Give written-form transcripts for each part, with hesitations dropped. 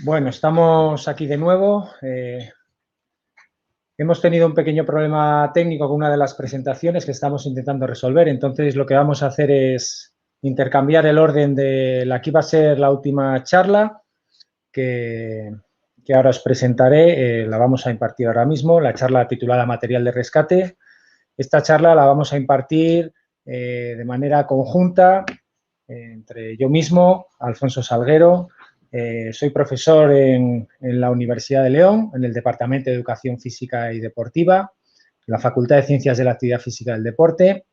Bueno, estamos aquí de nuevo. Hemos tenido un pequeño problema técnico con una de las presentaciones que estamos intentando resolver. Entonces, lo que vamos a hacer es intercambiar el orden de la que iba a ser la última charla, que ahora os presentaré. La vamos a impartir ahora mismo, la charla titulada Material de rescate. Esta charla la vamos a impartir de manera conjunta entre yo mismo, Alfonso Salguero. Soy profesor en la Universidad de León, en el Departamento de Educación Física y Deportiva, en la Facultad de Ciencias de la Actividad Física y del Deporte.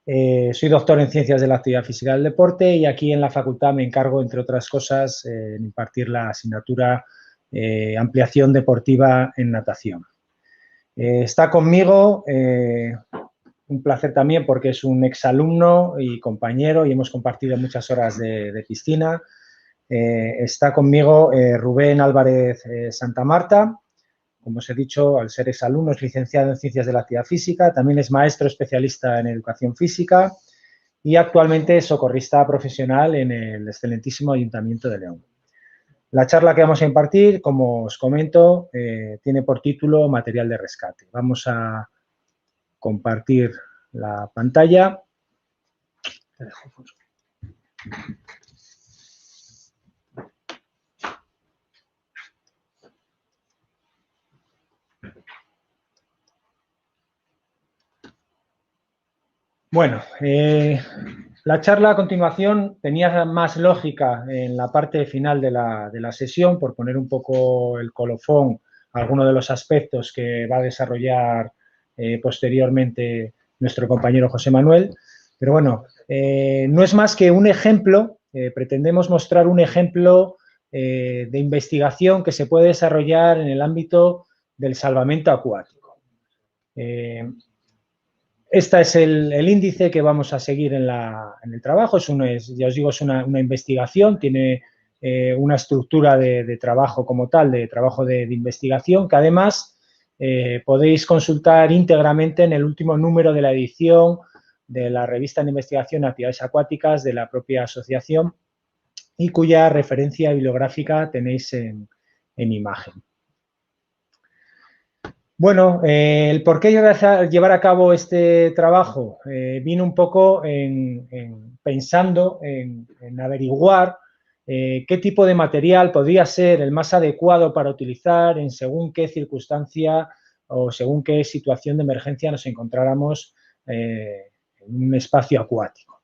Soy doctor en Ciencias de la Actividad Física y del Deporte y aquí en la facultad me encargo, entre otras cosas, en impartir la asignatura Ampliación Deportiva en Natación. Está conmigo, un placer también porque es un exalumno y compañero y hemos compartido muchas horas de piscina. Está conmigo Rubén Álvarez Santamarta, como os he dicho, al ser exalumno es licenciado en Ciencias de la Actividad Física, también es maestro especialista en Educación Física y actualmente es socorrista profesional en el excelentísimo Ayuntamiento de León. La charla que vamos a impartir, como os comento, tiene por título Material de rescate. Vamos a compartir la pantalla. Bueno, la charla a continuación tenía más lógica en la parte final de la sesión, por poner un poco el colofón a algunos de los aspectos que va a desarrollar posteriormente nuestro compañero José Manuel. Pero bueno, no es más que un ejemplo, pretendemos mostrar un ejemplo de investigación que se puede desarrollar en el ámbito del salvamento acuático. Este es el índice que vamos a seguir en el trabajo. Ya os digo, es una investigación, tiene una estructura de trabajo como tal, de trabajo de investigación, que además podéis consultar íntegramente en el último número de la edición de la revista de investigación Actividades Acuáticas de la propia asociación y cuya referencia bibliográfica tenéis en imagen. Bueno, el por qué llevar a cabo este trabajo vino un poco pensando en averiguar qué tipo de material podría ser el más adecuado para utilizar en según qué circunstancia o según qué situación de emergencia nos encontráramos en un espacio acuático.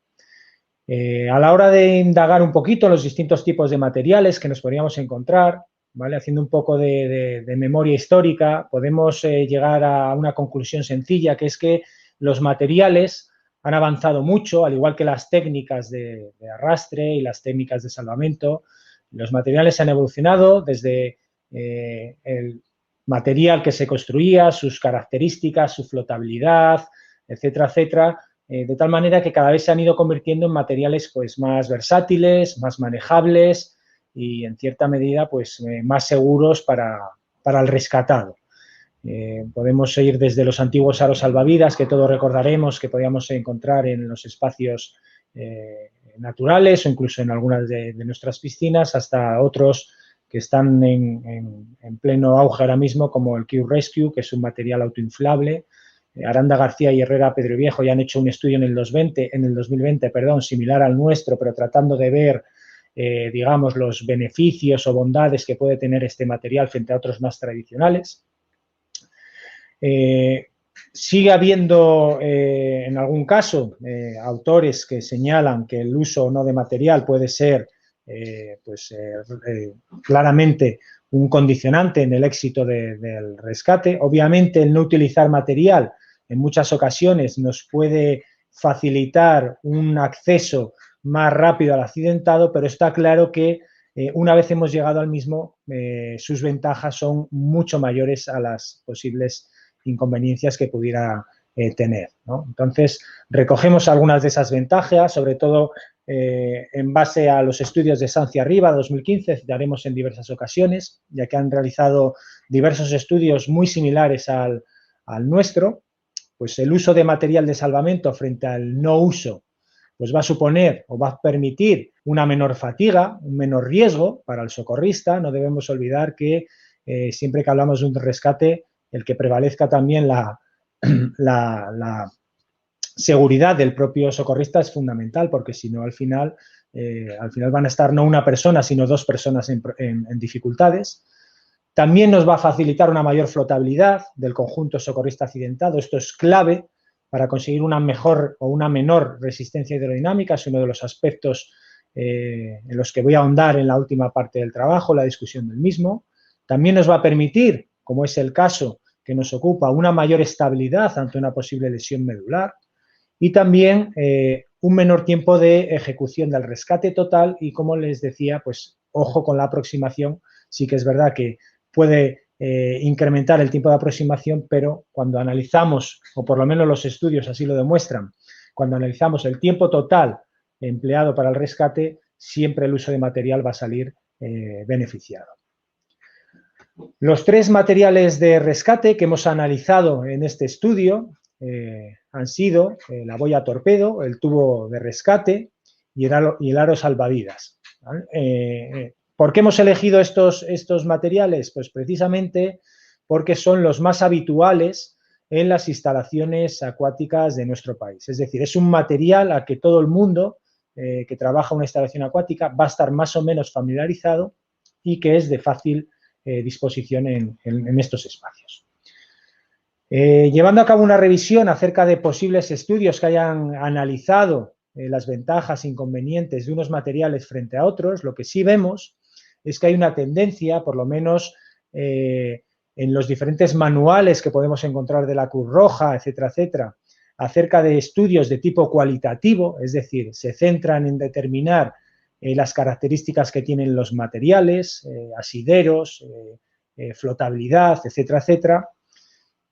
A la hora de indagar un poquito los distintos tipos de materiales que nos podríamos encontrar, ¿vale? Haciendo un poco de memoria histórica, podemos llegar a una conclusión sencilla, que es que los materiales han avanzado mucho, al igual que las técnicas de arrastre y las técnicas de salvamento. Los materiales han evolucionado desde el material que se construía, sus características, su flotabilidad, etcétera, etcétera, de tal manera que cada vez se han ido convirtiendo en materiales pues, más versátiles, más manejables y, en cierta medida, pues, más seguros para el rescatado. Podemos ir desde los antiguos aros salvavidas, que todos recordaremos que podíamos encontrar en los espacios naturales o incluso en algunas de nuestras piscinas, hasta otros que están en pleno auge ahora mismo, como el Q-Rescue, que es un material autoinflable. Aranda García y Herrera Pedro Viejo ya han hecho un estudio en el 2020, similar al nuestro, pero tratando de ver, digamos, los beneficios o bondades que puede tener este material frente a otros más tradicionales. Sigue habiendo, en algún caso, autores que señalan que el uso o no de material puede ser claramente un condicionante en el éxito del rescate. Obviamente, el no utilizar material en muchas ocasiones nos puede facilitar un acceso más rápido al accidentado, pero está claro que una vez hemos llegado al mismo, sus ventajas son mucho mayores a las posibles inconveniencias que pudiera tener, ¿no? Entonces, recogemos algunas de esas ventajas, sobre todo en base a los estudios de Sanz y Arriba 2015, citaremos en diversas ocasiones, ya que han realizado diversos estudios muy similares al nuestro. Pues el uso de material de salvamento frente al no uso pues va a suponer o va a permitir una menor fatiga, un menor riesgo para el socorrista. No debemos olvidar que siempre que hablamos de un rescate, el que prevalezca también la seguridad del propio socorrista es fundamental, porque si no, al final van a estar no una persona, sino dos personas en dificultades. También nos va a facilitar una mayor flotabilidad del conjunto socorrista accidentado. Esto es clave para conseguir una mejor o una menor resistencia hidrodinámica. Es uno de los aspectos en los que voy a ahondar en la última parte del trabajo, la discusión del mismo. También nos va a permitir, como es el caso que nos ocupa, una mayor estabilidad ante una posible lesión medular y también un menor tiempo de ejecución del rescate total y, como les decía, pues ojo con la aproximación. Sí que es verdad que puede incrementar el tiempo de aproximación, pero cuando analizamos, o por lo menos los estudios así lo demuestran, cuando analizamos el tiempo total empleado para el rescate, siempre el uso de material va a salir beneficiado. Los 3 materiales de rescate que hemos analizado en este estudio han sido la boya torpedo, el tubo de rescate y el aro salvavidas, ¿vale? ¿Por qué hemos elegido estos materiales? Pues precisamente porque son los más habituales en las instalaciones acuáticas de nuestro país. Es decir, es un material al que todo el mundo que trabaja en una instalación acuática va a estar más o menos familiarizado y que es de fácil disposición en estos espacios. Llevando a cabo una revisión acerca de posibles estudios que hayan analizado las ventajas e inconvenientes de unos materiales frente a otros, lo que sí vemos es que hay una tendencia, por lo menos en los diferentes manuales que podemos encontrar de la Cruz Roja, etcétera, etcétera, acerca de estudios de tipo cualitativo, es decir, se centran en determinar las características que tienen los materiales, asideros, flotabilidad, etcétera, etcétera.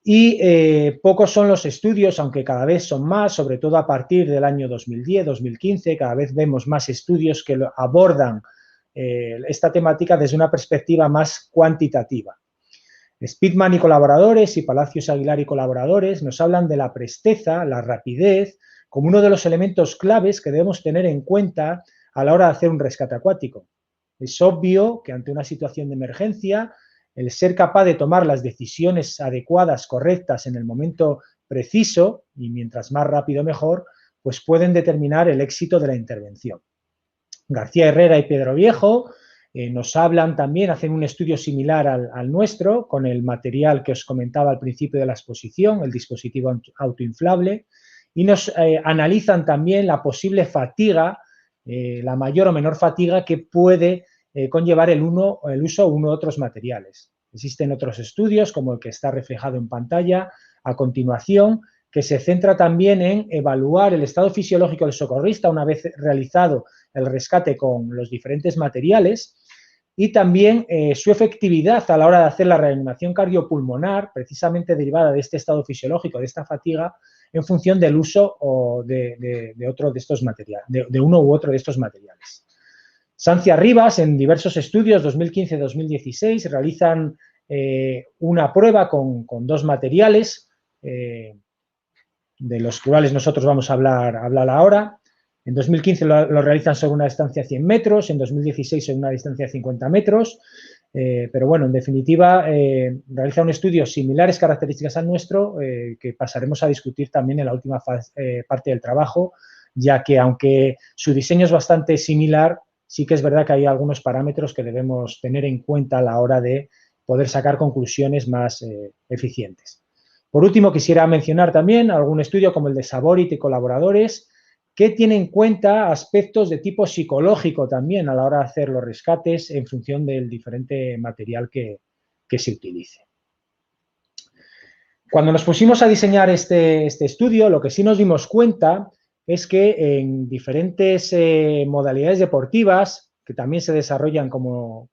Y pocos son los estudios, aunque cada vez son más, sobre todo a partir del año 2010, 2015, cada vez vemos más estudios que abordan esta temática desde una perspectiva más cuantitativa. Speedman y colaboradores y Palacios Aguilar y colaboradores nos hablan de la presteza, la rapidez, como uno de los elementos claves que debemos tener en cuenta a la hora de hacer un rescate acuático. Es obvio que ante una situación de emergencia, el ser capaz de tomar las decisiones adecuadas, correctas en el momento preciso, y mientras más rápido mejor, pues pueden determinar el éxito de la intervención. García Herrera y Pedro Viejo nos hablan también, hacen un estudio similar al nuestro, con el material que os comentaba al principio de la exposición, el dispositivo autoinflable, y nos analizan también la posible fatiga, la mayor o menor fatiga que puede conllevar el uso de uno de otros materiales. Existen otros estudios, como el que está reflejado en pantalla a continuación, que se centra también en evaluar el estado fisiológico del socorrista una vez realizado el rescate con los diferentes materiales y también su efectividad a la hora de hacer la reanimación cardiopulmonar, precisamente derivada de este estado fisiológico, de esta fatiga, en función del uso de otro de estos materiales, de uno u otro de estos materiales. Sancia Rivas, en diversos estudios 2015-2016, realizan una prueba con 2 materiales, de los cuales nosotros vamos a hablar ahora. En 2015 lo realizan sobre una distancia de 100 metros, en 2016 sobre una distancia de 50 metros, pero bueno, en definitiva, realiza un estudio similares características al nuestro, que pasaremos a discutir también en la última parte del trabajo, ya que aunque su diseño es bastante similar, sí que es verdad que hay algunos parámetros que debemos tener en cuenta a la hora de poder sacar conclusiones más eficientes. Por último, quisiera mencionar también algún estudio como el de Saborit y colaboradores, que tiene en cuenta aspectos de tipo psicológico también a la hora de hacer los rescates en función del diferente material que se utilice. Cuando nos pusimos a diseñar este estudio, lo que sí nos dimos cuenta es que en diferentes modalidades deportivas, que también se desarrollan como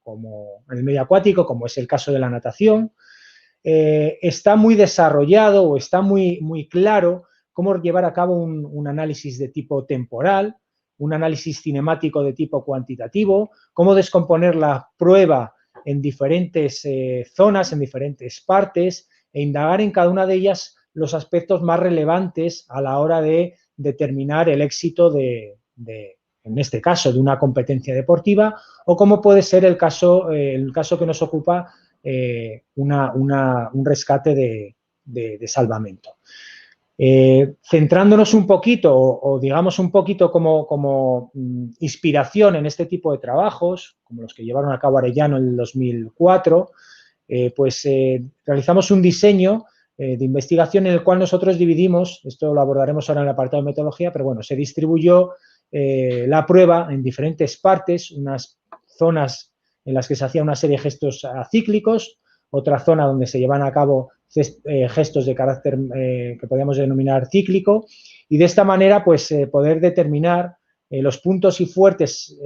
en el medio acuático, como es el caso de la natación, está muy desarrollado o está muy claro cómo llevar a cabo un análisis de tipo temporal, un análisis cinemático de tipo cuantitativo, cómo descomponer la prueba en diferentes zonas, en diferentes partes, e indagar en cada una de ellas los aspectos más relevantes a la hora de determinar el éxito en este caso, de una competencia deportiva, o como puede ser el caso que nos ocupa, un rescate de salvamento. Centrándonos un poquito, o digamos un poquito como inspiración en este tipo de trabajos, como los que llevaron a cabo Arellano en el 2004, realizamos un diseño de investigación en el cual nosotros dividimos, esto lo abordaremos ahora en el apartado de metodología, pero bueno, se distribuyó la prueba en diferentes partes, unas zonas en las que se hacía una serie de gestos acíclicos, otra zona donde se llevan a cabo gestos de carácter que podríamos denominar cíclico, y de esta manera poder determinar los puntos fuertes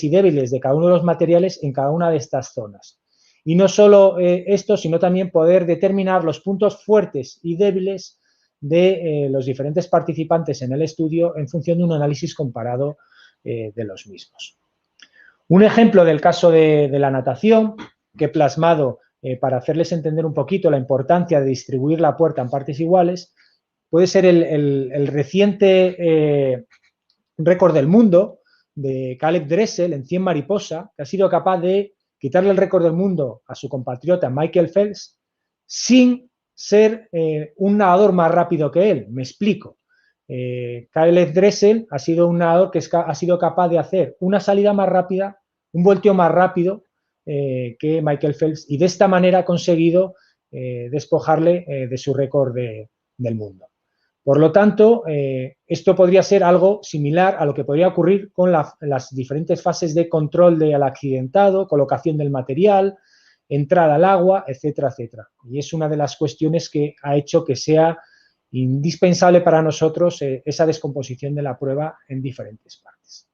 y débiles de cada uno de los materiales en cada una de estas zonas. Y no solo esto, sino también poder determinar los puntos fuertes y débiles de los diferentes participantes en el estudio en función de un análisis comparado de los mismos. Un ejemplo del caso de la natación, que he plasmado para hacerles entender un poquito la importancia de distribuir la puerta en partes iguales, puede ser el reciente récord del mundo de Caleb Dressel en 100 mariposa, que ha sido capaz de quitarle el récord del mundo a su compatriota Michael Phelps sin ser un nadador más rápido que él. Me explico. Caleb Dressel ha sido un nadador que ha sido capaz de hacer una salida más rápida, un volteo más rápido que Michael Phelps, y de esta manera ha conseguido despojarle de su récord del mundo. Por lo tanto, esto podría ser algo similar a lo que podría ocurrir con las diferentes fases de control del accidentado, colocación del material, entrada al agua, etcétera, etcétera. Y es una de las cuestiones que ha hecho que sea indispensable para nosotros esa descomposición de la prueba en diferentes partes.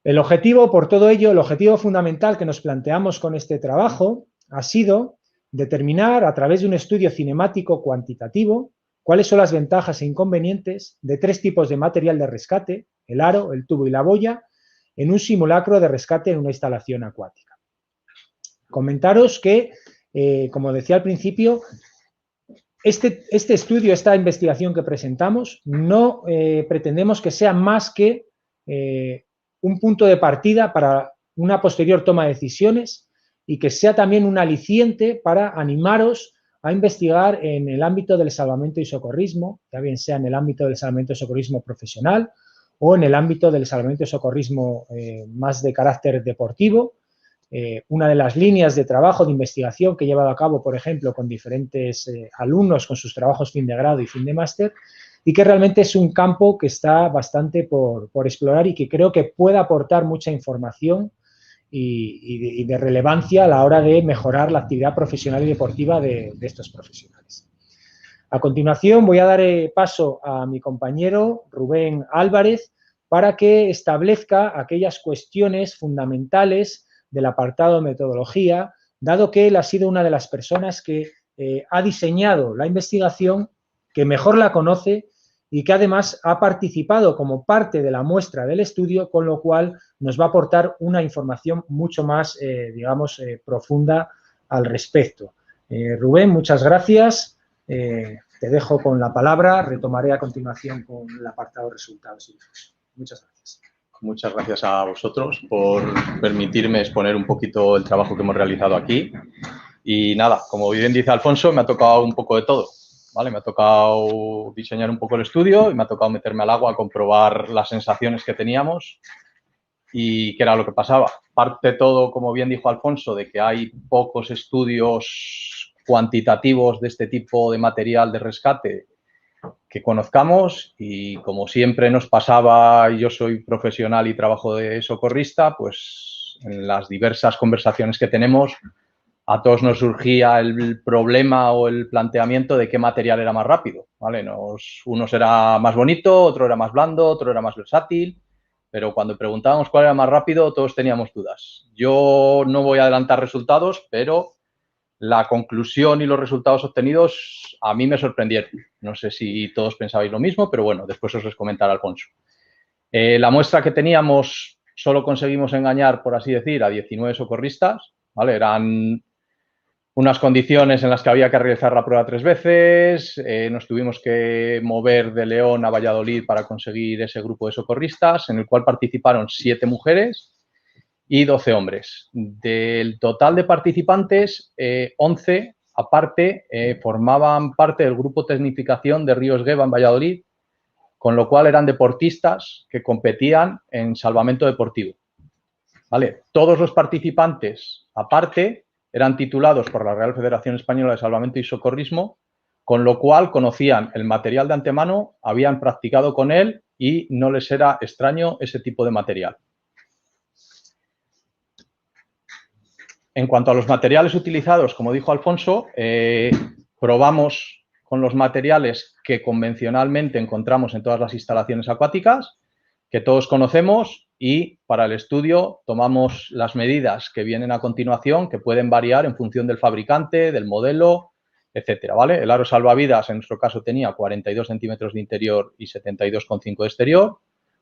El objetivo, por todo ello, el objetivo fundamental que nos planteamos con este trabajo ha sido determinar a través de un estudio cinemático cuantitativo cuáles son las ventajas e inconvenientes de 3 tipos de material de rescate, el aro, el tubo y la boya, en un simulacro de rescate en una instalación acuática. Comentaros que, como decía al principio, este estudio, esta investigación que presentamos, no pretendemos que sea más que un punto de partida para una posterior toma de decisiones y que sea también un aliciente para animaros a investigar en el ámbito del salvamento y socorrismo, ya bien sea en el ámbito del salvamento y socorrismo profesional o en el ámbito del salvamento y socorrismo más de carácter deportivo. Una de las líneas de trabajo, de investigación que he llevado a cabo, por ejemplo, con diferentes alumnos con sus trabajos fin de grado y fin de máster, y que realmente es un campo que está bastante por explorar y que creo que puede aportar mucha información y de relevancia a la hora de mejorar la actividad profesional y deportiva de estos profesionales. A continuación voy a dar paso a mi compañero Rubén Álvarez para que establezca aquellas cuestiones fundamentales del apartado de metodología, dado que él ha sido una de las personas que ha diseñado la investigación, que mejor la conoce y que además ha participado como parte de la muestra del estudio, con lo cual nos va a aportar una información mucho más, profunda al respecto. Rubén, muchas gracias. Te dejo con la palabra. Retomaré a continuación con el apartado de resultados. Muchas gracias. Muchas gracias a vosotros por permitirme exponer un poquito el trabajo que hemos realizado aquí. Y nada, como bien dice Alfonso, me ha tocado un poco de todo. ¿Vale? Me ha tocado diseñar un poco el estudio y me ha tocado meterme al agua a comprobar las sensaciones que teníamos y qué era lo que pasaba. Parte todo, como bien dijo Alfonso, de que hay pocos estudios cuantitativos de este tipo de material de rescate que conozcamos y como siempre nos pasaba, yo soy profesional y trabajo de socorrista, pues en las diversas conversaciones que tenemos a todos nos surgía el problema o el planteamiento de qué material era más rápido, ¿vale? Unos era más bonito, otro era más blando, otro era más versátil, pero cuando preguntábamos cuál era más rápido, todos teníamos dudas. Yo no voy a adelantar resultados, pero la conclusión y los resultados obtenidos a mí me sorprendieron. No sé si todos pensabais lo mismo, pero bueno, después os les comentará Alfonso. La muestra que teníamos solo conseguimos engañar, por así decir, a 19 socorristas, ¿vale? Eran unas condiciones en las que había que realizar la prueba 3 veces, nos tuvimos que mover de León a Valladolid para conseguir ese grupo de socorristas, en el cual participaron 7 mujeres y 12 hombres. Del total de participantes, 11, aparte, formaban parte del grupo Tecnificación de Ríos Geba en Valladolid, con lo cual eran deportistas que competían en salvamento deportivo. ¿Vale? Todos los participantes, aparte, eran titulados por la Real Federación Española de Salvamento y Socorrismo, con lo cual conocían el material de antemano, habían practicado con él y no les era extraño ese tipo de material. En cuanto a los materiales utilizados, como dijo Alfonso, probamos con los materiales que convencionalmente encontramos en todas las instalaciones acuáticas, que todos conocemos, y para el estudio tomamos las medidas que vienen a continuación, que pueden variar en función del fabricante, del modelo, etcétera, ¿vale? El aro salvavidas, en nuestro caso, tenía 42 centímetros de interior y 72,5 de exterior,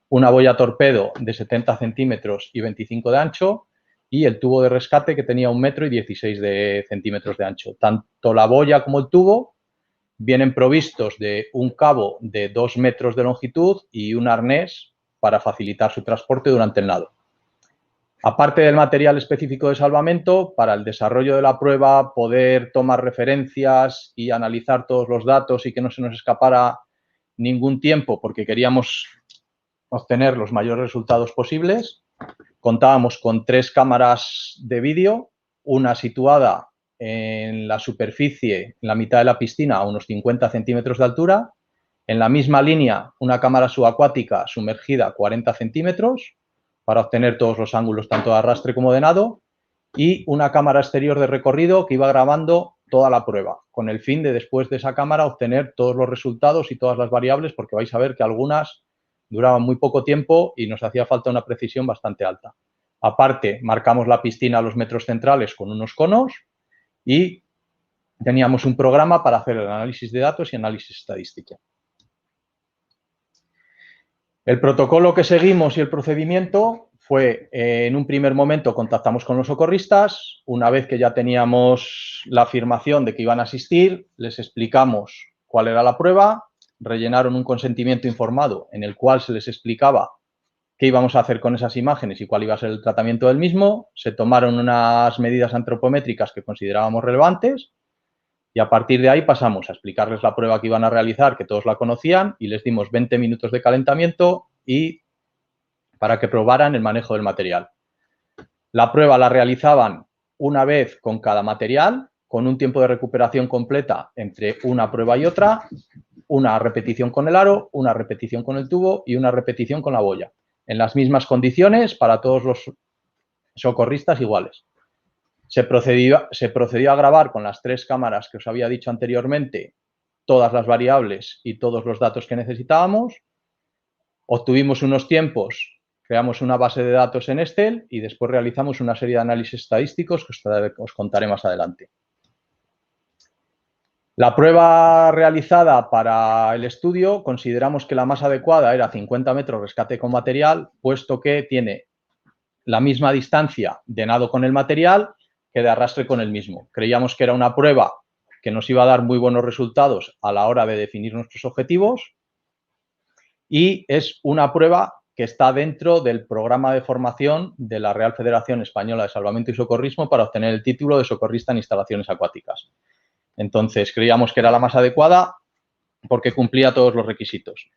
una boya torpedo de 70 centímetros y 25 de ancho, y el tubo de rescate, que tenía 1 metro y 16 centímetros de ancho. Tanto la boya como el tubo vienen provistos de un cabo de 2 metros de longitud y un arnés para facilitar su transporte durante el nado. Aparte del material específico de salvamento, para el desarrollo de la prueba, poder tomar referencias y analizar todos los datos y que no se nos escapara ningún tiempo, porque queríamos obtener los mayores resultados posibles, contábamos con 3 cámaras de vídeo, una situada en la superficie, en la mitad de la piscina, a unos 50 centímetros de altura. En la misma línea, una cámara subacuática sumergida a 40 centímetros para obtener todos los ángulos, tanto de arrastre como de nado. Y una cámara exterior de recorrido que iba grabando toda la prueba, con el fin de, después de esa cámara, obtener todos los resultados y todas las variables, porque vais a ver que algunas duraban muy poco tiempo y nos hacía falta una precisión bastante alta. Aparte, marcamos la piscina a los metros centrales con unos conos y teníamos un programa para hacer el análisis de datos y análisis estadístico. El protocolo que seguimos y el procedimiento fue, en un primer momento contactamos con los socorristas, una vez que ya teníamos la afirmación de que iban a asistir, les explicamos cuál era la prueba, rellenaron un consentimiento informado en el cual se les explicaba qué íbamos a hacer con esas imágenes y cuál iba a ser el tratamiento del mismo, se tomaron unas medidas antropométricas que considerábamos relevantes y a partir de ahí pasamos a explicarles la prueba que iban a realizar, que todos la conocían, y les dimos 20 minutos de calentamiento y para que probaran el manejo del material. La prueba la realizaban una vez con cada material, con un tiempo de recuperación completa entre una prueba y otra, una repetición con el aro, una repetición con el tubo y una repetición con la boya, en las mismas condiciones para todos los socorristas iguales. Se procedió a grabar con las 3 cámaras que os había dicho anteriormente todas las variables y todos los datos que necesitábamos. Obtuvimos unos tiempos, creamos una base de datos en Excel y después realizamos una serie de análisis estadísticos que os contaré más adelante. La prueba realizada para el estudio, consideramos que la más adecuada era 50 metros rescate con material, puesto que tiene la misma distancia de nado con el material que de arrastre con el mismo. Creíamos que era una prueba que nos iba a dar muy buenos resultados a la hora de definir nuestros objetivos y es una prueba que está dentro del programa de formación de la Real Federación Española de Salvamento y Socorrismo para obtener el título de socorrista en instalaciones acuáticas. Entonces, creíamos que era la más adecuada porque cumplía todos los requisitos.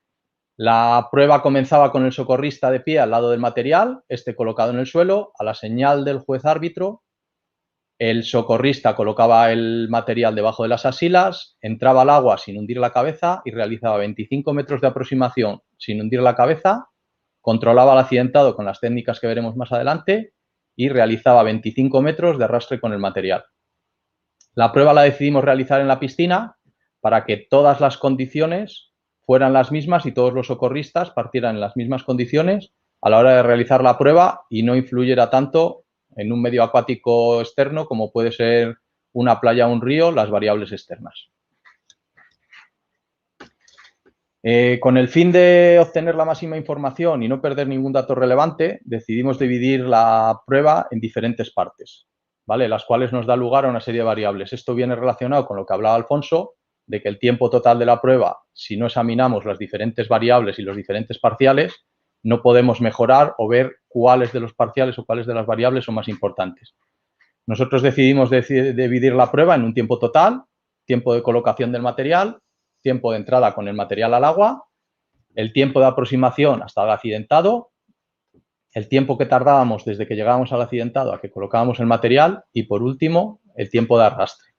La prueba comenzaba con el socorrista de pie al lado del material, este colocado en el suelo, a la señal del juez árbitro. El socorrista colocaba el material debajo de las axilas, entraba al agua sin hundir la cabeza y realizaba 25 metros de aproximación sin hundir la cabeza, controlaba al accidentado con las técnicas que veremos más adelante y realizaba 25 metros de arrastre con el material. La prueba la decidimos realizar en la piscina para que todas las condiciones fueran las mismas y todos los socorristas partieran en las mismas condiciones a la hora de realizar la prueba y no influyera tanto en un medio acuático externo como puede ser una playa o un río, las variables externas. Con el fin de obtener la máxima información y no perder ningún dato relevante, decidimos dividir la prueba en diferentes partes. ¿vale? Las cuales nos da lugar a una serie de variables. Esto viene relacionado con lo que hablaba Alfonso, de que el tiempo total de la prueba, si no examinamos las diferentes variables y los diferentes parciales, no podemos mejorar o ver cuáles de los parciales o cuáles de las variables son más importantes. Nosotros decidimos dividir la prueba en un tiempo total, tiempo de colocación del material, tiempo de entrada con el material al agua, el tiempo de aproximación hasta el accidentado, el tiempo que tardábamos desde que llegábamos al accidentado a que colocábamos el material y, por último, el tiempo de arrastre.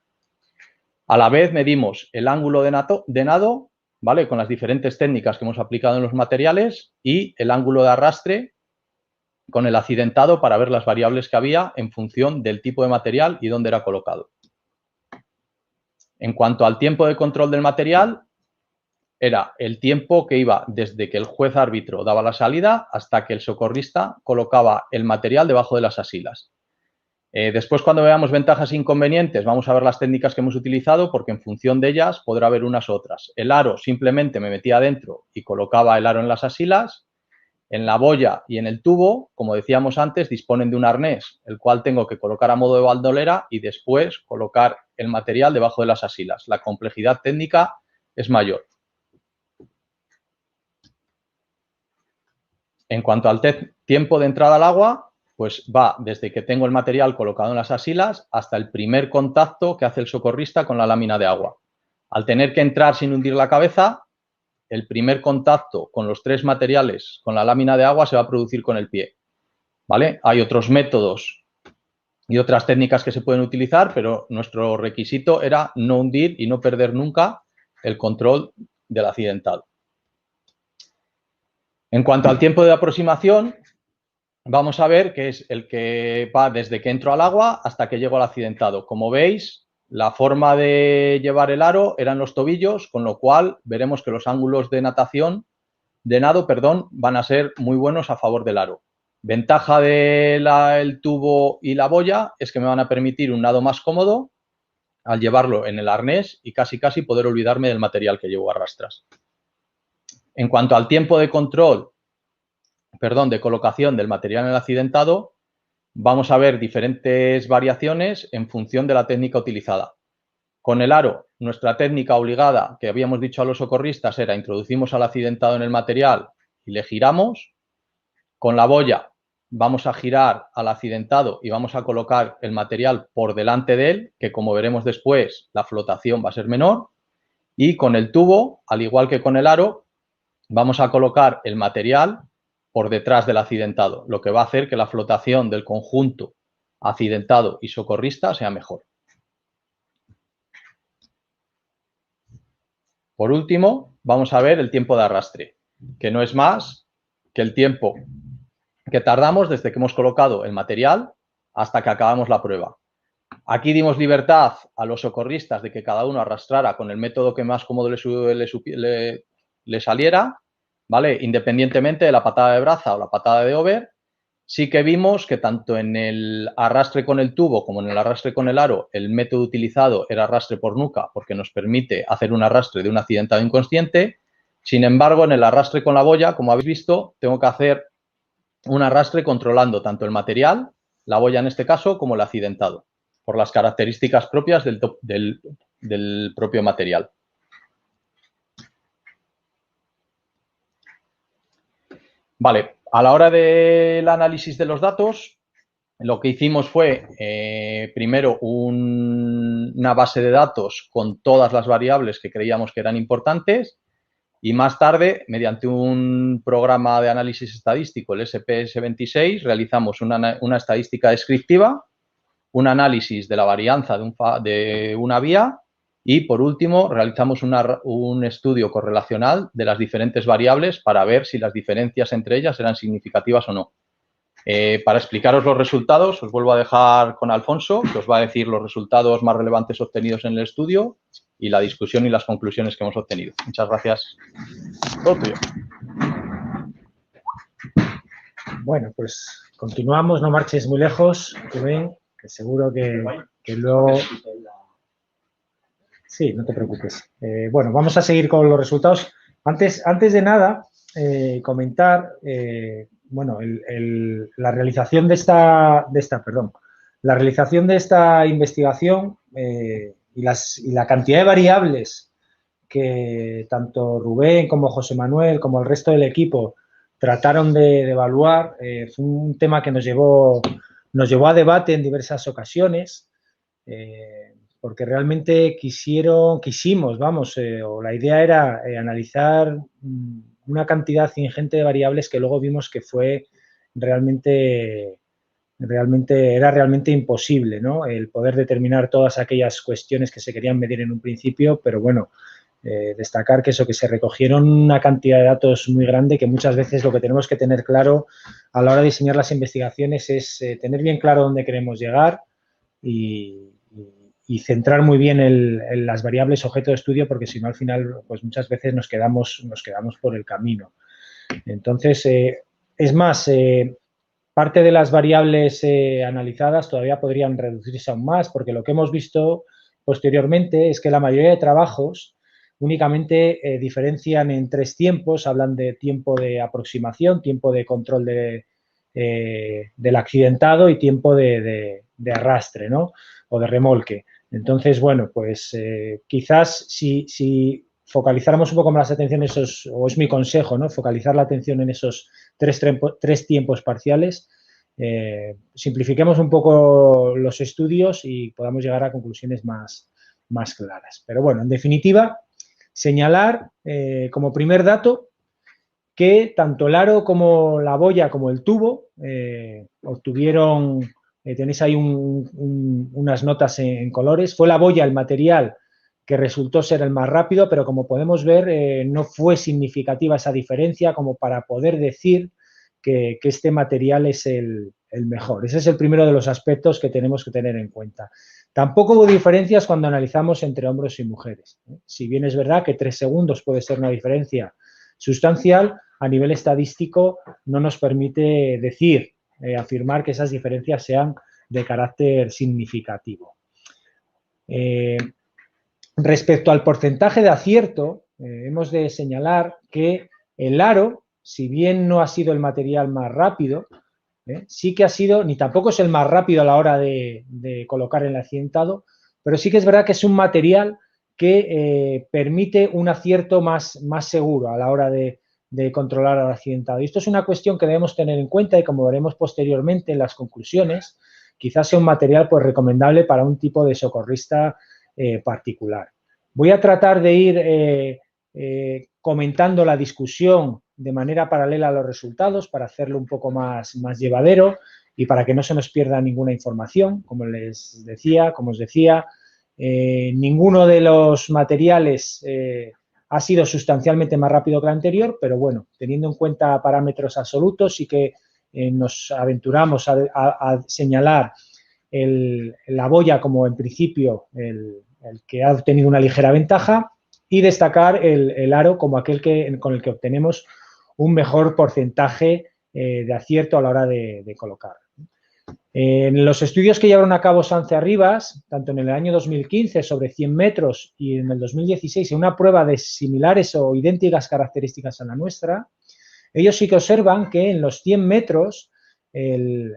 A la vez medimos el ángulo de nado, ¿vale? Con las diferentes técnicas que hemos aplicado en los materiales y el ángulo de arrastre con el accidentado para ver las variables que había en función del tipo de material y dónde era colocado. En cuanto al tiempo de control del material, era el tiempo que iba desde que el juez árbitro daba la salida hasta que el socorrista colocaba el material debajo de las asilas. Después, cuando veamos ventajas e inconvenientes, vamos a ver las técnicas que hemos utilizado porque en función de ellas podrá haber unas u otras. El aro simplemente me metía adentro y colocaba el aro en las asilas. En la boya y en el tubo, como decíamos antes, disponen de un arnés, el cual tengo que colocar a modo de bandolera y después colocar el material debajo de las asilas. La complejidad técnica es mayor. En cuanto al tiempo de entrada al agua, pues va desde que tengo el material colocado en las asilas hasta el primer contacto que hace el socorrista con la lámina de agua. Al tener que entrar sin hundir la cabeza, el primer contacto con los tres materiales con la lámina de agua se va a producir con el pie, ¿vale? Hay otros métodos y otras técnicas que se pueden utilizar, pero nuestro requisito era no hundir y no perder nunca el control del accidentado. En cuanto al tiempo de aproximación, vamos a ver que es el que va desde que entro al agua hasta que llego al accidentado. Como veis, la forma de llevar el aro eran los tobillos, con lo cual veremos que los ángulos de nado, van a ser muy buenos a favor del aro. Ventaja del tubo y la boya es que me van a permitir un nado más cómodo al llevarlo en el arnés y casi poder olvidarme del material que llevo a rastras. En cuanto al tiempo de de colocación del material en el accidentado, vamos a ver diferentes variaciones en función de la técnica utilizada. Con el aro, nuestra técnica obligada, que habíamos dicho a los socorristas, era introducimos al accidentado en el material y le giramos. Con la boya vamos a girar al accidentado y vamos a colocar el material por delante de él, que como veremos después, la flotación va a ser menor. Y con el tubo, al igual que con el aro, vamos a colocar el material por detrás del accidentado, lo que va a hacer que la flotación del conjunto accidentado y socorrista sea mejor. Por último, vamos a ver el tiempo de arrastre, que no es más que el tiempo que tardamos desde que hemos colocado el material hasta que acabamos la prueba. Aquí dimos libertad a los socorristas de que cada uno arrastrara con el método que más cómodo le saliera, ¿vale? Independientemente de la patada de braza o la patada de over. Sí que vimos que tanto en el arrastre con el tubo como en el arrastre con el aro, el método utilizado era arrastre por nuca porque nos permite hacer un arrastre de un accidentado inconsciente. Sin embargo, en el arrastre con la boya, como habéis visto, tengo que hacer un arrastre controlando tanto el material, la boya en este caso, como el accidentado, por las características propias del propio material. Vale, a la hora del análisis de los datos, lo que hicimos fue primero una base de datos con todas las variables que creíamos que eran importantes y más tarde, mediante un programa de análisis estadístico, el SPS26, realizamos una estadística descriptiva, un análisis de la varianza de una vía y, por último, realizamos un estudio correlacional de las diferentes variables para ver si las diferencias entre ellas eran significativas o no. Para explicaros los resultados, os vuelvo a dejar con Alfonso, que os va a decir los resultados más relevantes obtenidos en el estudio y la discusión y las conclusiones que hemos obtenido. Muchas gracias. Todo tuyo. Bueno, pues continuamos, no marches muy lejos, Rubén, que seguro que luego... Sí, no te preocupes. Bueno, vamos a seguir con los resultados. Antes de nada, comentar, bueno, la realización de esta La realización de esta investigación y la cantidad de variables que tanto Rubén como José Manuel como el resto del equipo trataron de evaluar fue un tema que nos llevó a debate en diversas ocasiones, porque realmente quisimos, o la idea era analizar una cantidad ingente de variables que luego vimos que fue realmente imposible, ¿no? El poder determinar todas aquellas cuestiones que se querían medir en un principio, pero bueno, destacar que se recogieron una cantidad de datos muy grande que muchas veces lo que tenemos que tener claro a la hora de diseñar las investigaciones es tener bien claro dónde queremos llegar y centrar muy bien las variables objeto de estudio, porque si no al final pues muchas veces nos quedamos por el camino. Entonces, es más, parte de las variables analizadas todavía podrían reducirse aún más, porque lo que hemos visto posteriormente es que la mayoría de trabajos únicamente diferencian en 3 tiempos, hablan de tiempo de aproximación, tiempo de control del accidentado y tiempo de arrastre, ¿no? O de remolque. Entonces, bueno, pues quizás si focalizáramos un poco más la atención en esos, o es mi consejo, ¿no? Focalizar la atención en esos tres tiempos parciales, simplifiquemos un poco los estudios y podamos llegar a conclusiones más claras. Pero bueno, en definitiva, señalar como primer dato que tanto el aro como la boya como el tubo obtuvieron, tenéis ahí unas notas en colores, fue la boya el material que resultó ser el más rápido, pero como podemos ver no fue significativa esa diferencia como para poder decir que este material es el mejor. Ese es el primero de los aspectos que tenemos que tener en cuenta. Tampoco hubo diferencias cuando analizamos entre hombres y mujeres. Si bien es verdad que 3 segundos puede ser una diferencia sustancial, a nivel estadístico no nos permite decir, afirmar que esas diferencias sean de carácter significativo. Respecto al porcentaje de acierto, hemos de señalar que el aro, si bien no ha sido el material más rápido, sí que ha sido, ni tampoco es el más rápido a la hora de colocar el accidentado, pero sí que es verdad que es un material que permite un acierto más seguro a la hora de controlar al accidentado. Y esto es una cuestión que debemos tener en cuenta y como veremos posteriormente en las conclusiones, quizás sea un material pues recomendable para un tipo de socorrista particular. Voy a tratar de ir comentando la discusión de manera paralela a los resultados para hacerlo un poco más llevadero y para que no se nos pierda ninguna información. Como os decía, ninguno de los materiales ha sido sustancialmente más rápido que el anterior, pero bueno, teniendo en cuenta parámetros absolutos, sí que nos aventuramos a señalar la boya como en principio el que ha obtenido una ligera ventaja y destacar el aro como aquel con el que obtenemos un mejor porcentaje de acierto a la hora de colocar. En los estudios que llevaron a cabo Sanz Arribas, tanto en el año 2015 sobre 100 metros y en el 2016 en una prueba de similares o idénticas características a la nuestra, ellos sí que observan que en los 100 metros el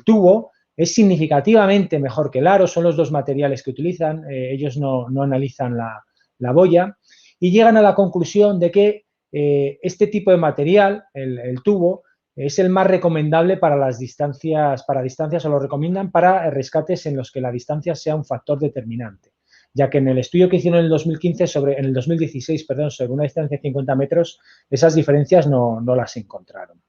tubo es significativamente mejor que el aro, son los dos materiales que utilizan, ellos no analizan la boya y llegan a la conclusión de que este tipo de material, el tubo, es el más recomendable para las distancias, o lo recomiendan para rescates en los que la distancia sea un factor determinante, ya que en el estudio que hicieron en el 2016, sobre una distancia de 50 metros, esas diferencias no las encontraron.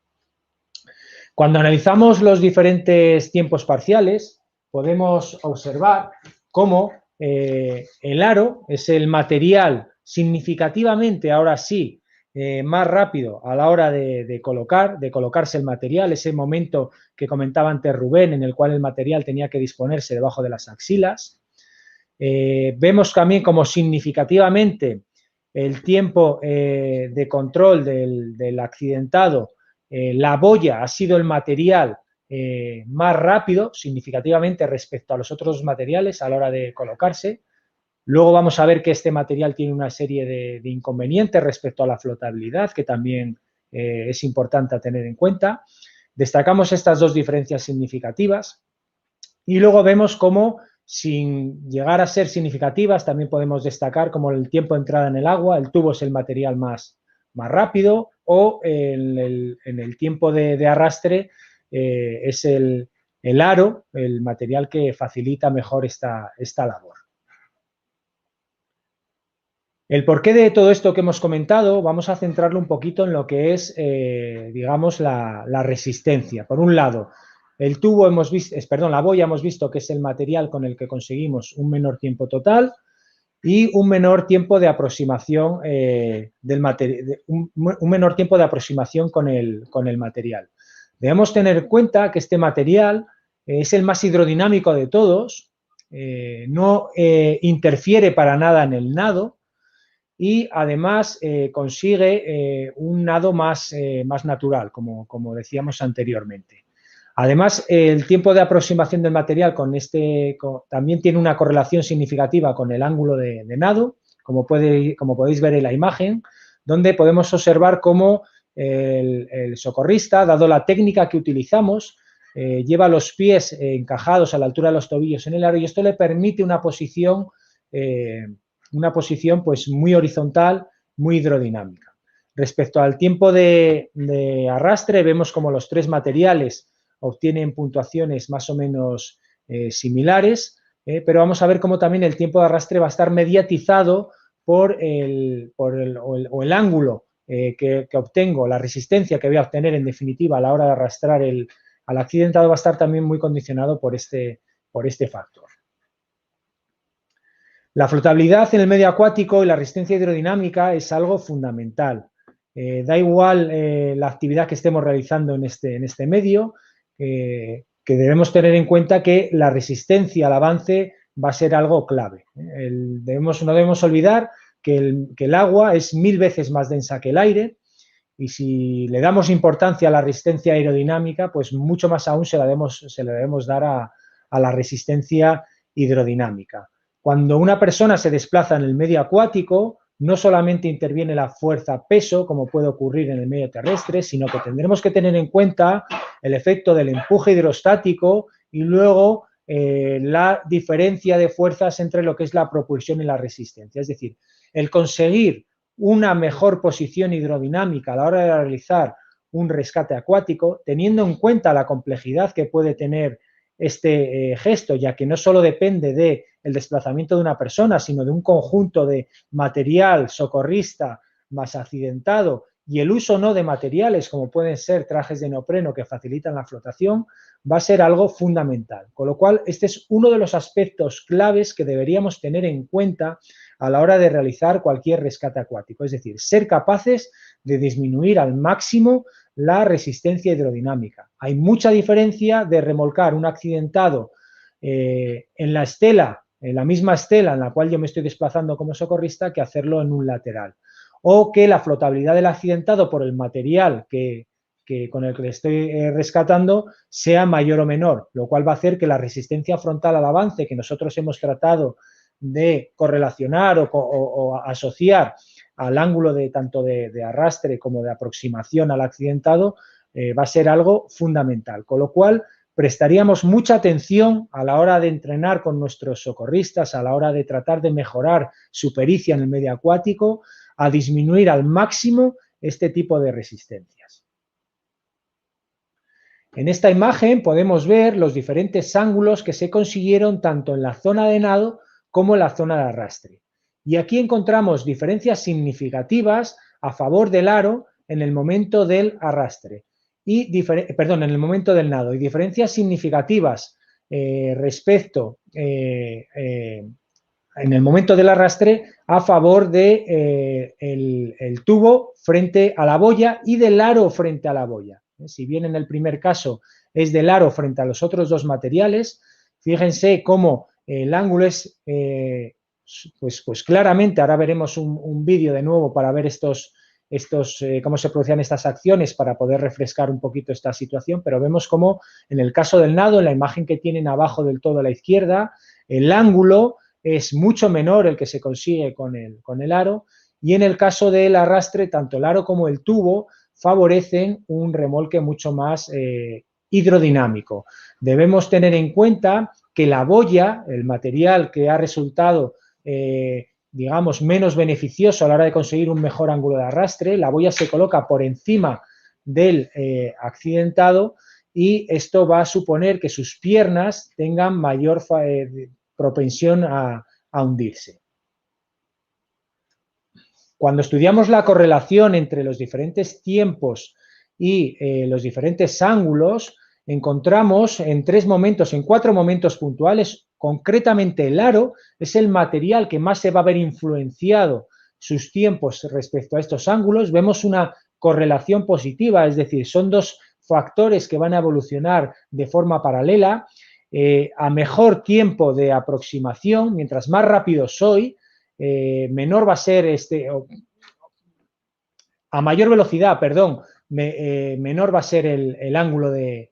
Cuando analizamos los diferentes tiempos parciales, podemos observar cómo el aro es el material significativamente, ahora sí, más rápido a la hora de colocarse el material, ese momento que comentaba antes Rubén, en el cual el material tenía que disponerse debajo de las axilas. Vemos también como significativamente el tiempo de control del accidentado, la boya ha sido el material más rápido significativamente respecto a los otros materiales a la hora de colocarse. Luego vamos a ver que este material tiene una serie de inconvenientes respecto a la flotabilidad, que también es importante a tener en cuenta. Destacamos estas dos diferencias significativas. Y luego vemos cómo, sin llegar a ser significativas, también podemos destacar como el tiempo de entrada en el agua, el tubo es el material más rápido, o en el tiempo de arrastre es el aro, el material que facilita mejor esta labor. El porqué de todo esto que hemos comentado, vamos a centrarlo un poquito en lo que es, digamos, la resistencia. Por un lado, el tubo hemos visto, la boya hemos visto que es el material con el que conseguimos un menor tiempo total y un menor tiempo de aproximación del material, un menor tiempo de aproximación con el material. Debemos tener en cuenta que este material es el más hidrodinámico de todos, no interfiere para nada en el nado, y además consigue un nado más natural, como decíamos anteriormente. Además, el tiempo de aproximación del material también tiene una correlación significativa con el ángulo de nado, como podéis ver en la imagen, donde podemos observar cómo el socorrista, dado la técnica que utilizamos, lleva los pies encajados a la altura de los tobillos en el aro, y esto le permite una posición pues muy horizontal, muy hidrodinámica. Respecto al tiempo de arrastre, vemos como los tres materiales obtienen puntuaciones más o menos similares, pero vamos a ver cómo también el tiempo de arrastre va a estar mediatizado por el ángulo que obtengo, la resistencia que voy a obtener en definitiva a la hora de arrastrar al accidentado va a estar también muy condicionado por este factor. La flotabilidad en el medio acuático y la resistencia hidrodinámica es algo fundamental. Da igual la actividad que estemos realizando en este medio, que debemos tener en cuenta que la resistencia al avance va a ser algo clave. No debemos olvidar que el agua es 1000 veces más densa que el aire, y si le damos importancia a la resistencia aerodinámica, pues mucho más aún se le debemos dar a la resistencia hidrodinámica. Cuando una persona se desplaza en el medio acuático, no solamente interviene la fuerza-peso, como puede ocurrir en el medio terrestre, sino que tendremos que tener en cuenta el efecto del empuje hidrostático y luego la diferencia de fuerzas entre lo que es la propulsión y la resistencia. Es decir, el conseguir una mejor posición hidrodinámica a la hora de realizar un rescate acuático, teniendo en cuenta la complejidad que puede tener este gesto, ya que no solo depende del desplazamiento de una persona, sino de un conjunto de material socorrista más accidentado y el uso no de materiales como pueden ser trajes de neopreno que facilitan la flotación, va a ser algo fundamental. Con lo cual, este es uno de los aspectos claves que deberíamos tener en cuenta a la hora de realizar cualquier rescate acuático, es decir, ser capaces de disminuir al máximo la resistencia hidrodinámica. Hay mucha diferencia de remolcar un accidentado en la estela, en la misma estela en la cual yo me estoy desplazando como socorrista, que hacerlo en un lateral. O que la flotabilidad del accidentado por el material con el que le estoy rescatando sea mayor o menor, lo cual va a hacer que la resistencia frontal al avance que nosotros hemos tratado de correlacionar o asociar al ángulo tanto de arrastre como de aproximación al accidentado va a ser algo fundamental. Con lo cual, prestaríamos mucha atención a la hora de entrenar con nuestros socorristas, a la hora de tratar de mejorar su pericia en el medio acuático, a disminuir al máximo este tipo de resistencias. En esta imagen podemos ver los diferentes ángulos que se consiguieron tanto en la zona de nado como en la zona de arrastre. Y aquí encontramos diferencias significativas a favor del aro en el momento del arrastre, en el momento del nado, y diferencias significativas respecto en el momento del arrastre a favor de el tubo frente a la boya y del aro frente a la boya. Si bien en el primer caso es del aro frente a los otros dos materiales, fíjense cómo el ángulo es, pues claramente, ahora veremos un vídeo de nuevo para ver cómo se producían estas acciones para poder refrescar un poquito esta situación, pero vemos cómo en el caso del nado, en la imagen que tienen abajo del todo a la izquierda, el ángulo es mucho menor el que se consigue con el aro, y en el caso del arrastre, tanto el aro como el tubo favorecen un remolque mucho más hidrodinámico. Debemos tener en cuenta que la boya, el material que ha resultado, digamos, menos beneficioso a la hora de conseguir un mejor ángulo de arrastre, la boya se coloca por encima del accidentado y esto va a suponer que sus piernas tengan mayor propensión a hundirse. Cuando estudiamos la correlación entre los diferentes tiempos y los diferentes ángulos, encontramos en 4 momentos puntuales, concretamente el aro es el material que más se va a ver influenciado sus tiempos respecto a estos ángulos. Vemos una correlación positiva, es decir, son dos factores que van a evolucionar de forma paralela. A mejor tiempo de aproximación, mientras más rápido soy, menor va a ser a mayor velocidad, perdón, menor va a ser el ángulo de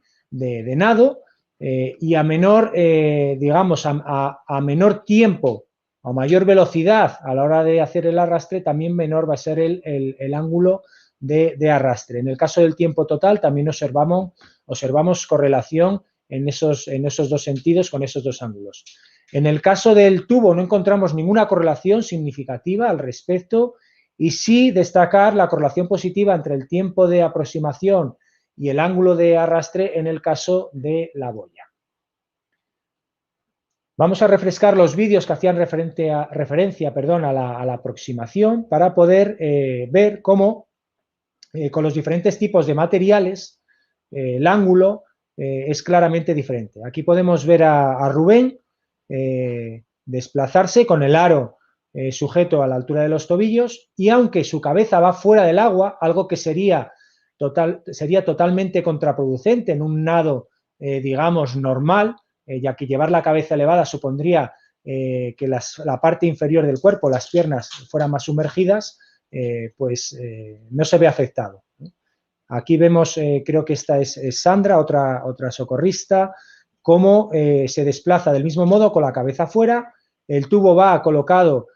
nado y a menor, digamos, a menor tiempo o mayor velocidad a la hora de hacer el arrastre, también menor va a ser el ángulo de arrastre. En el caso del tiempo total también observamos correlación en esos dos sentidos con esos dos ángulos. En el caso del tubo no encontramos ninguna correlación significativa al respecto y sí destacar la correlación positiva entre el tiempo de aproximación y el ángulo de arrastre en el caso de la boya. Vamos a refrescar los vídeos que hacían referencia a la aproximación para poder ver cómo con los diferentes tipos de materiales el ángulo es claramente diferente. Aquí podemos ver a Rubén desplazarse con el aro sujeto a la altura de los tobillos y aunque su cabeza va fuera del agua, algo que sería totalmente contraproducente en un nado, digamos, normal, ya que llevar la cabeza elevada supondría que la parte inferior del cuerpo, las piernas, fueran más sumergidas, no se ve afectado. Aquí vemos, creo que esta es Sandra, otra socorrista, cómo se desplaza del mismo modo con la cabeza fuera, el tubo va colocado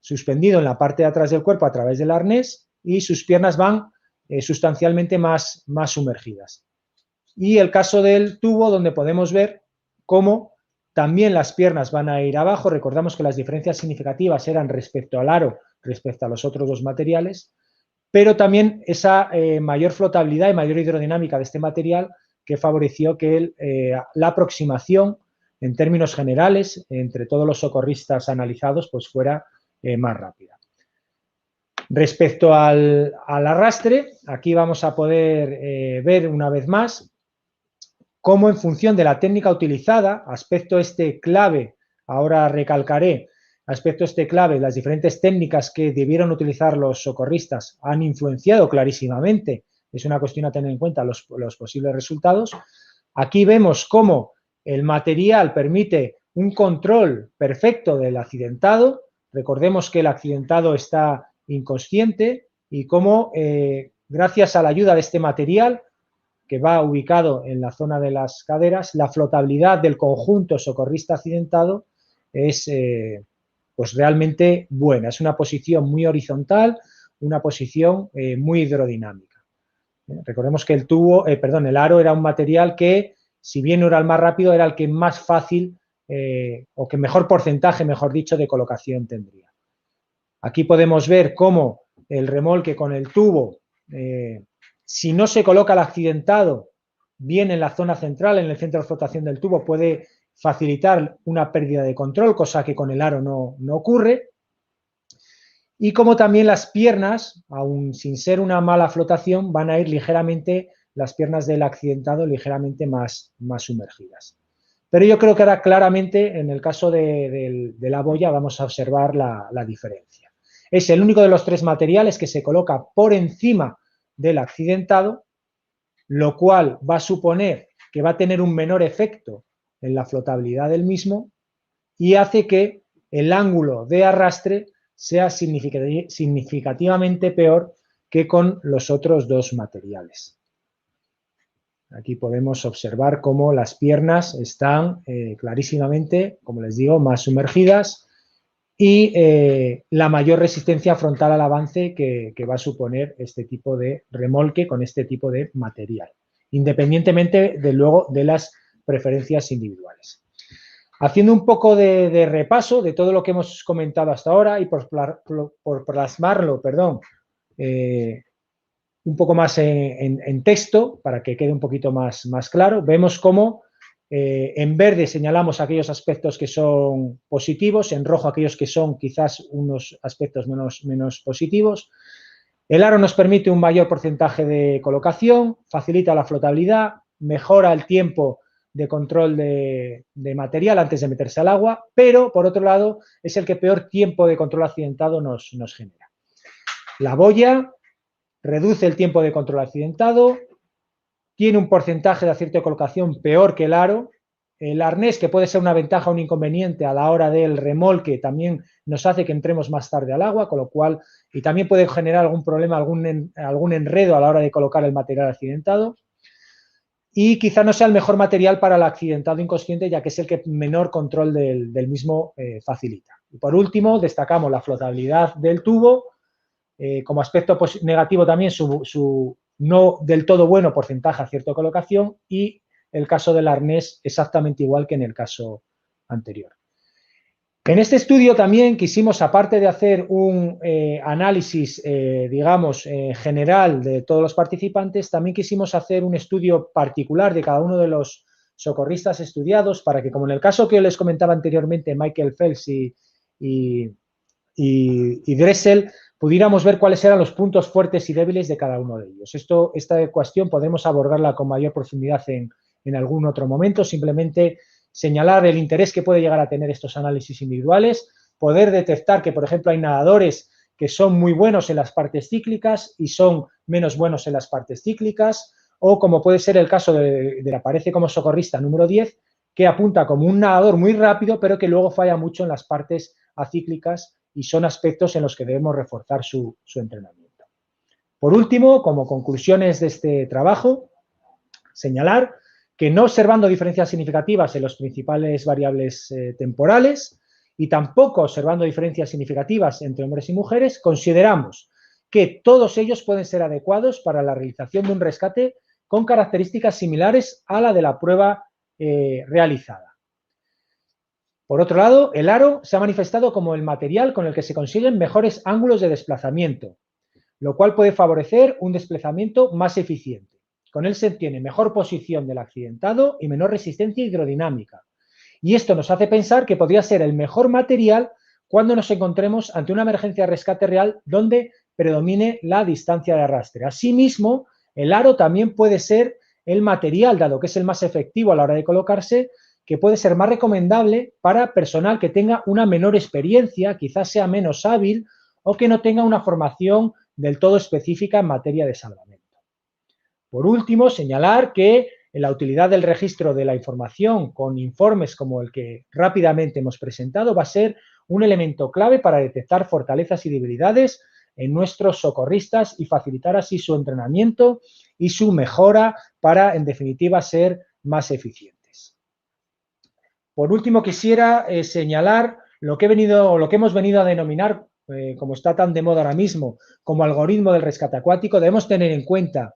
suspendido en la parte de atrás del cuerpo a través del arnés y sus piernas van sustancialmente más sumergidas. Y el caso del tubo, donde podemos ver cómo también las piernas van a ir abajo. Recordamos que las diferencias significativas eran respecto al aro, respecto a los otros dos materiales, pero también esa mayor flotabilidad y mayor hidrodinámica de este material que favoreció que la aproximación en términos generales entre todos los socorristas analizados pues fuera más rápida. Respecto al arrastre, aquí vamos a poder ver una vez más cómo en función de la técnica utilizada, aspecto clave, ahora recalcaré, aspecto clave, las diferentes técnicas que debieron utilizar los socorristas han influenciado clarísimamente, es una cuestión a tener en cuenta los posibles resultados. Aquí vemos cómo el material permite un control perfecto del accidentado, recordemos que el accidentado está inconsciente y cómo gracias a la ayuda de este material que va ubicado en la zona de las caderas, la flotabilidad del conjunto socorrista accidentado es pues realmente buena. Es una posición muy horizontal, una posición muy hidrodinámica. Recordemos que el aro era un material que, si bien no era el más rápido, era el que más fácil o que mejor porcentaje, mejor dicho, de colocación tendría. Aquí podemos ver cómo el remolque con el tubo, si no se coloca el accidentado bien en la zona central, en el centro de flotación del tubo, puede facilitar una pérdida de control, cosa que con el aro no ocurre. Y como también las piernas, aun sin ser una mala flotación, van a ir ligeramente, las piernas del accidentado ligeramente más sumergidas. Pero yo creo que ahora claramente en el caso de la boya vamos a observar la diferencia. Es el único de los tres materiales que se coloca por encima del accidentado, lo cual va a suponer que va a tener un menor efecto en la flotabilidad del mismo y hace que el ángulo de arrastre sea significativamente peor que con los otros dos materiales. Aquí podemos observar cómo las piernas están clarísimamente, como les digo, más sumergidas y la mayor resistencia frontal al avance que va a suponer este tipo de remolque con este tipo de material, independientemente de luego de las preferencias individuales. Haciendo un poco de repaso de todo lo que hemos comentado hasta ahora y por plasmarlo, perdón, un poco más en texto, para que quede un poquito más claro, vemos cómo en verde señalamos aquellos aspectos que son positivos, en rojo aquellos que son quizás unos aspectos menos positivos. El aro nos permite un mayor porcentaje de colocación, facilita la flotabilidad, mejora el tiempo de control de material antes de meterse al agua, pero por otro lado es el que peor tiempo de control accidentado nos genera. La boya reduce el tiempo de control accidentado, tiene un porcentaje de acierto de colocación peor que el aro. El arnés, que puede ser una ventaja o un inconveniente a la hora del remolque, también nos hace que entremos más tarde al agua, con lo cual, y también puede generar algún problema, algún enredo a la hora de colocar el material accidentado. Y quizá no sea el mejor material para el accidentado inconsciente, ya que es el que menor control del mismo facilita. Y por último, destacamos la flotabilidad del tubo, como aspecto negativo también su no del todo bueno porcentaje a cierta colocación, y el caso del arnés exactamente igual que en el caso anterior. En este estudio también quisimos, aparte de hacer un análisis, digamos, general de todos los participantes, también quisimos hacer un estudio particular de cada uno de los socorristas estudiados para que, como en el caso que yo les comentaba anteriormente, Michael Phelps y Dressel, pudiéramos ver cuáles eran los puntos fuertes y débiles de cada uno de ellos. Esta cuestión podemos abordarla con mayor profundidad en algún otro momento, simplemente señalar el interés que puede llegar a tener estos análisis individuales, poder detectar que, por ejemplo, hay nadadores que son muy buenos en las partes cíclicas y son menos buenos en las partes cíclicas, o como puede ser el caso de aparece como socorrista número 10, que apunta como un nadador muy rápido, pero que luego falla mucho en las partes acíclicas, y son aspectos en los que debemos reforzar su entrenamiento. Por último, como conclusiones de este trabajo, señalar que no observando diferencias significativas en los principales variables temporales y tampoco observando diferencias significativas entre hombres y mujeres, consideramos que todos ellos pueden ser adecuados para la realización de un rescate con características similares a la de la prueba realizada. Por otro lado, el aro se ha manifestado como el material con el que se consiguen mejores ángulos de desplazamiento, lo cual puede favorecer un desplazamiento más eficiente. Con él se obtiene mejor posición del accidentado y menor resistencia hidrodinámica. Y esto nos hace pensar que podría ser el mejor material cuando nos encontremos ante una emergencia de rescate real donde predomine la distancia de arrastre. Asimismo, el aro también puede ser el material, dado que es el más efectivo a la hora de colocarse, que puede ser más recomendable para personal que tenga una menor experiencia, quizás sea menos hábil o que no tenga una formación del todo específica en materia de salvamento. Por último, señalar que la utilidad del registro de la información con informes como el que rápidamente hemos presentado va a ser un elemento clave para detectar fortalezas y debilidades en nuestros socorristas y facilitar así su entrenamiento y su mejora para, en definitiva, ser más eficientes. Por último, quisiera señalar lo que hemos venido a denominar, como está tan de moda ahora mismo, como algoritmo del rescate acuático. Debemos tener en cuenta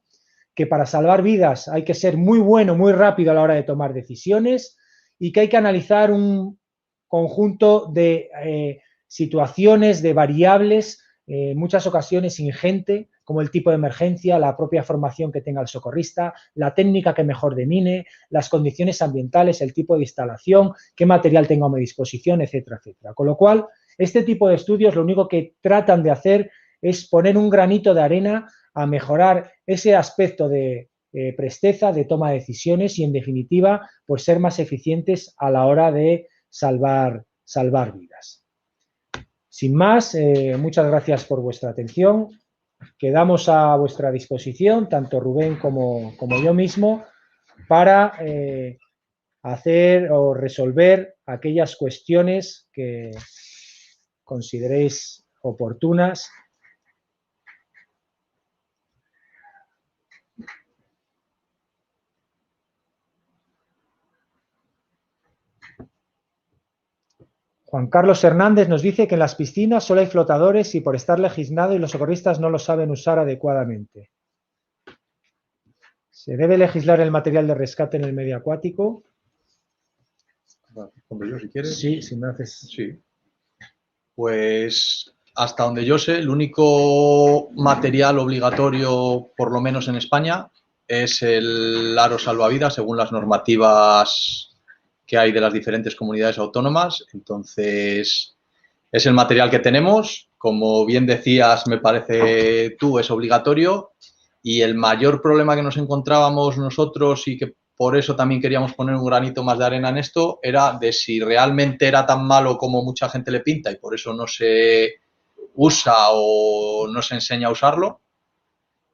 que para salvar vidas hay que ser muy bueno, muy rápido a la hora de tomar decisiones, y que hay que analizar un conjunto de situaciones, de variables, en muchas ocasiones ingente, como el tipo de emergencia, la propia formación que tenga el socorrista, la técnica que mejor domine, las condiciones ambientales, el tipo de instalación, qué material tenga a mi disposición, etcétera, etcétera. Con lo cual, este tipo de estudios lo único que tratan de hacer es poner un granito de arena a mejorar ese aspecto de presteza, de toma de decisiones y, en definitiva, pues ser más eficientes a la hora de salvar vidas. Sin más, muchas gracias por vuestra atención. Quedamos a vuestra disposición, tanto Rubén como yo mismo, para hacer o resolver aquellas cuestiones que consideréis oportunas. Juan Carlos Hernández nos dice que en las piscinas solo hay flotadores y por estar legislado y los socorristas no lo saben usar adecuadamente. ¿Se debe legislar el material de rescate en el medio acuático? Hombre, yo si quieres. Sí, si me haces... Sí. Pues hasta donde yo sé, el único material obligatorio, por lo menos en España, es el aro salvavidas según las normativas que hay de las diferentes comunidades autónomas. Entonces, es el material que tenemos. Como bien decías, me parece tú, es obligatorio. Y el mayor problema que nos encontrábamos nosotros y que por eso también queríamos poner un granito más de arena en esto, era de si realmente era tan malo como mucha gente le pinta y por eso no se usa o no se enseña a usarlo.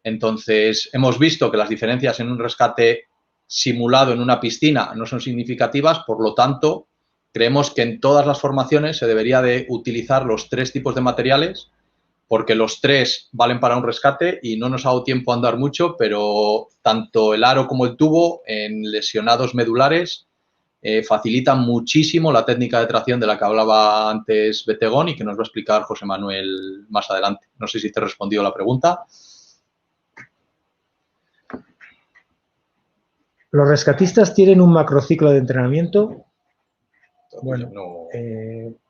Entonces, hemos visto que las diferencias en un rescate simulado en una piscina no son significativas, por lo tanto, creemos que en todas las formaciones se debería de utilizar los 3 tipos de materiales, porque los 3 valen para un rescate y no nos ha dado tiempo a andar mucho, pero tanto el aro como el tubo en lesionados medulares facilitan muchísimo la técnica de tracción de la que hablaba antes Betegón y que nos va a explicar José Manuel más adelante. No sé si te he respondido la pregunta. ¿Los rescatistas tienen un macrociclo de entrenamiento? Bueno,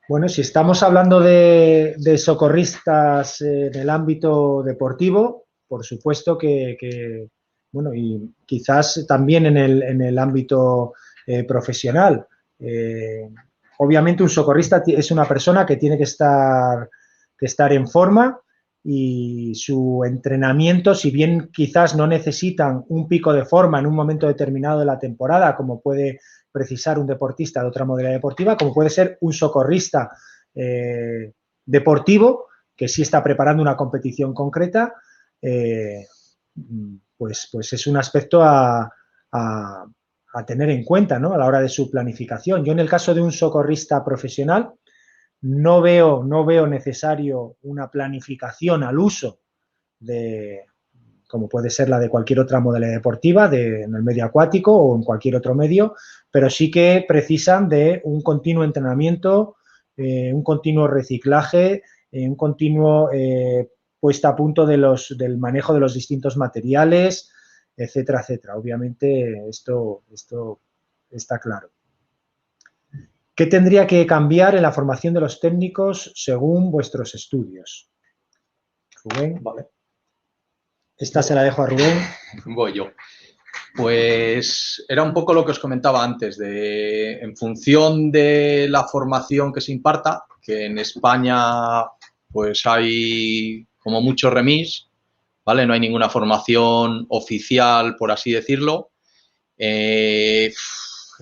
bueno, si estamos hablando de socorristas en el ámbito deportivo, por supuesto que bueno, y quizás también en el ámbito profesional. Obviamente un socorrista es una persona que tiene que estar en forma y su entrenamiento, si bien quizás no necesitan un pico de forma en un momento determinado de la temporada, como puede precisar un deportista de otra modalidad deportiva, como puede ser un socorrista deportivo que sí está preparando una competición concreta, pues es un aspecto a tener en cuenta, ¿no?, a la hora de su planificación. Yo en el caso de un socorrista profesional no veo necesario una planificación al uso de, como puede ser la de cualquier otra modalidad deportiva, en el medio acuático o en cualquier otro medio, pero sí que precisan de un continuo entrenamiento, un continuo reciclaje, un continuo puesta a punto del manejo de los distintos materiales, etcétera, etcétera. Obviamente esto está claro. ¿Qué tendría que cambiar en la formación de los técnicos según vuestros estudios? Rubén. Vale. Esta se la dejo a Rubén. Voy yo. Pues era un poco lo que os comentaba antes, en función de la formación que se imparta, que en España pues hay como mucho remis, ¿vale? No hay ninguna formación oficial, por así decirlo.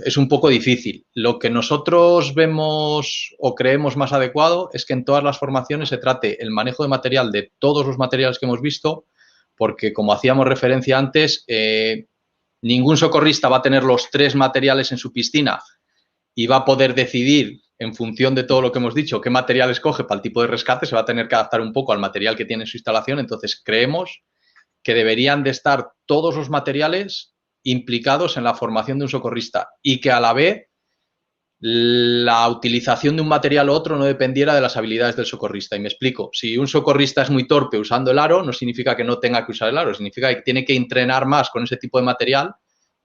Es un poco difícil. Lo que nosotros vemos o creemos más adecuado es que en todas las formaciones se trate el manejo de material de todos los materiales que hemos visto, porque como hacíamos referencia antes, ningún socorrista va a tener los 3 materiales en su piscina y va a poder decidir en función de todo lo que hemos dicho qué material escoge para el tipo de rescate, se va a tener que adaptar un poco al material que tiene en su instalación. Entonces creemos que deberían de estar todos los materiales implicados en la formación de un socorrista y que a la vez la utilización de un material u otro no dependiera de las habilidades del socorrista. Y me explico. Si un socorrista es muy torpe usando el aro, no significa que no tenga que usar el aro, significa que tiene que entrenar más con ese tipo de material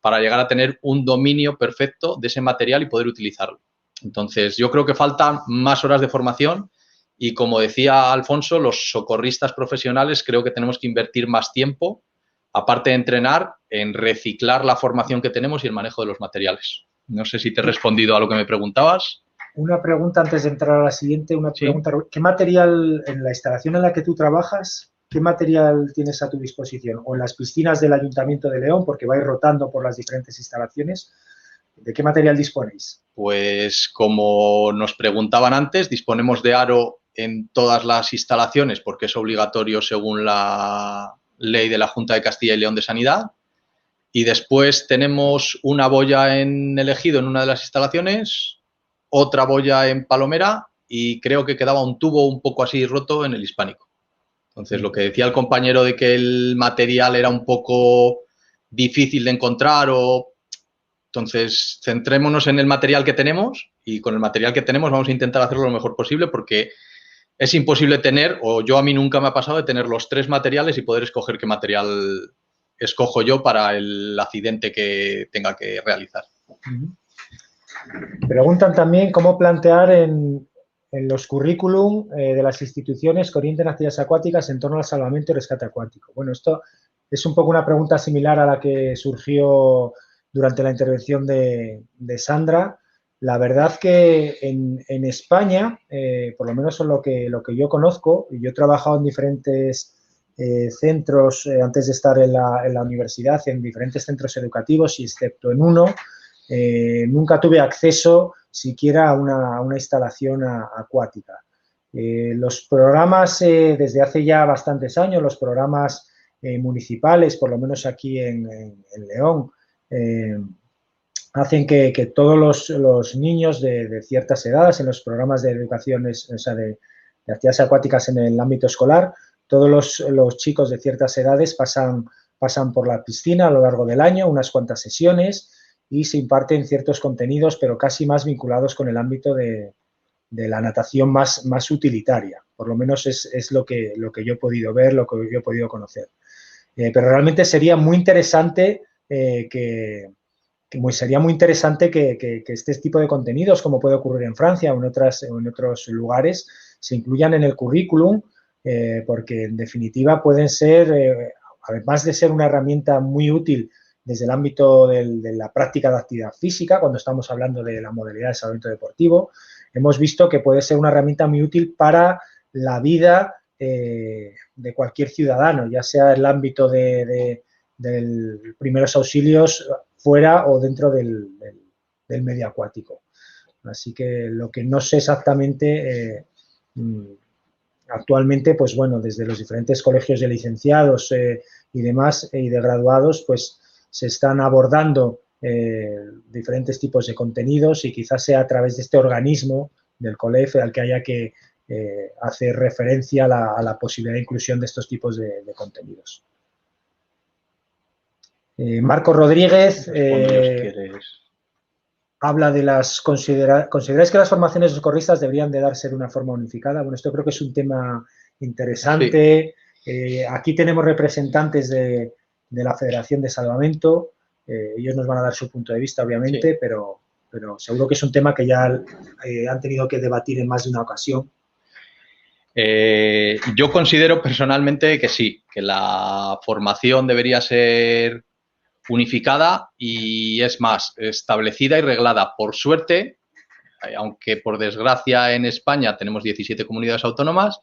para llegar a tener un dominio perfecto de ese material y poder utilizarlo. Entonces, yo creo que faltan más horas de formación y, como decía Alfonso, los socorristas profesionales creo que tenemos que invertir más tiempo, aparte de entrenar, en reciclar la formación que tenemos y el manejo de los materiales. No sé si te he respondido a lo que me preguntabas. Una pregunta antes de entrar a la siguiente. Pregunta. ¿Qué material, en la instalación en la que tú trabajas, qué material tienes a tu disposición? O en las piscinas del Ayuntamiento de León, porque vais rotando por las diferentes instalaciones, ¿de qué material disponéis? Pues como nos preguntaban antes, disponemos de aro en todas las instalaciones porque es obligatorio según la ley de la Junta de Castilla y León de Sanidad. Y después tenemos una boya en El Ejido en una de las instalaciones, otra boya en Palomera y creo que quedaba un tubo un poco así roto en el Hispánico. Entonces, lo que decía el compañero de que el material era un poco difícil de encontrar entonces, centrémonos en el material que tenemos y con el material que tenemos vamos a intentar hacerlo lo mejor posible porque es imposible tener, o yo a mí nunca me ha pasado de tener los 3 materiales y poder escoger qué material escojo yo para el accidente que tenga que realizar. Preguntan también cómo plantear en los currículum de las instituciones que orienten actividades acuáticas en torno al salvamento y rescate acuático. Bueno, esto es un poco una pregunta similar a la que surgió durante la intervención de Sandra. La verdad que en España, por lo menos en lo que yo conozco, y yo he trabajado en diferentes centros antes de estar en la universidad, en diferentes centros educativos y excepto en uno, nunca tuve acceso siquiera a una instalación acuática. Los programas, desde hace ya bastantes años, los programas municipales, por lo menos aquí en León, hacen que todos los niños de ciertas edades, en los programas de educación, o sea, de actividades acuáticas en el ámbito escolar, todos los chicos de ciertas edades pasan por la piscina a lo largo del año, unas cuantas sesiones, y se imparten ciertos contenidos, pero casi más vinculados con el ámbito de la natación más utilitaria. Por lo menos es lo que yo he podido ver, lo que yo he podido conocer. Pero realmente sería muy interesante que este tipo de contenidos, como puede ocurrir en Francia o en otros lugares, se incluyan en el currículum, porque en definitiva pueden ser, además de ser una herramienta muy útil desde el ámbito de la práctica de actividad física, cuando estamos hablando de la modalidad de salvamento deportivo, hemos visto que puede ser una herramienta muy útil para la vida de cualquier ciudadano, ya sea el ámbito de primeros auxilios fuera o dentro del medio acuático. Así que lo que no sé exactamente actualmente, pues bueno, desde los diferentes colegios de licenciados y demás y de graduados, pues se están abordando diferentes tipos de contenidos y quizás sea a través de este organismo del COLEF al que haya que hacer referencia a la posibilidad de inclusión de estos tipos de contenidos. Marco Rodríguez habla de ¿consideráis que las formaciones de socorristas deberían de darse de una forma unificada? Bueno, esto creo que es un tema interesante. Sí. Aquí tenemos representantes de la Federación de Salvamento. Ellos nos van a dar su punto de vista, obviamente, sí. pero seguro que es un tema que ya han tenido que debatir en más de una ocasión. Yo considero personalmente que sí, que la formación debería ser unificada y, es más, establecida y reglada. Por suerte, aunque por desgracia en España tenemos 17 comunidades autónomas,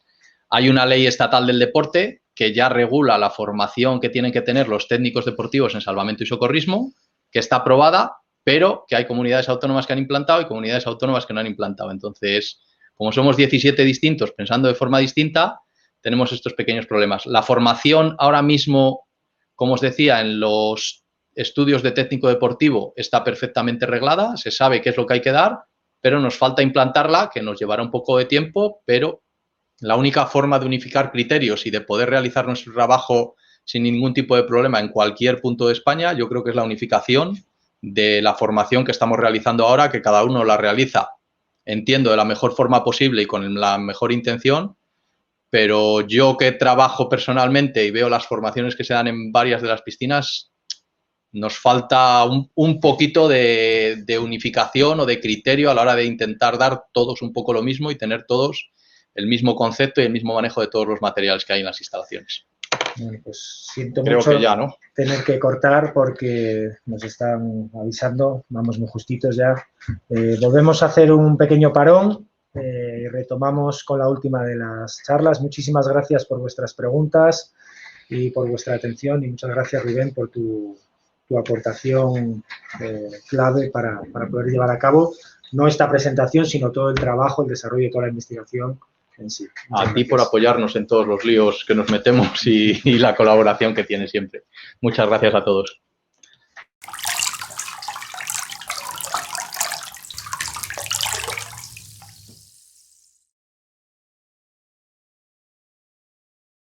hay una ley estatal del deporte que ya regula la formación que tienen que tener los técnicos deportivos en salvamento y socorrismo, que está aprobada, pero que hay comunidades autónomas que han implantado y comunidades autónomas que no han implantado. Entonces, como somos 17 distintos pensando de forma distinta, tenemos estos pequeños problemas. La formación ahora mismo, como os decía, en los estudios de técnico deportivo está perfectamente reglada, se sabe qué es lo que hay que dar, pero nos falta implantarla, que nos llevará un poco de tiempo, pero la única forma de unificar criterios y de poder realizar nuestro trabajo sin ningún tipo de problema en cualquier punto de España, yo creo que es la unificación de la formación que estamos realizando ahora, que cada uno la realiza, entiendo, de la mejor forma posible y con la mejor intención, pero yo que trabajo personalmente y veo las formaciones que se dan en varias de las piscinas, nos falta un poquito de unificación o de criterio a la hora de intentar dar todos un poco lo mismo y tener todos el mismo concepto y el mismo manejo de todos los materiales que hay en las instalaciones. Bueno, pues siento Creo mucho que ya, ¿no? Tener que cortar porque nos están avisando, vamos muy justitos ya. Volvemos a hacer un pequeño parón y retomamos con la última de las charlas. Muchísimas gracias por vuestras preguntas y por vuestra atención y muchas gracias, Rubén, por tu aportación clave para poder llevar a cabo no esta presentación, sino todo el trabajo, el desarrollo de toda la investigación en sí. A ti por apoyarnos en todos los líos que nos metemos y la colaboración que tienes siempre. Muchas gracias a todos.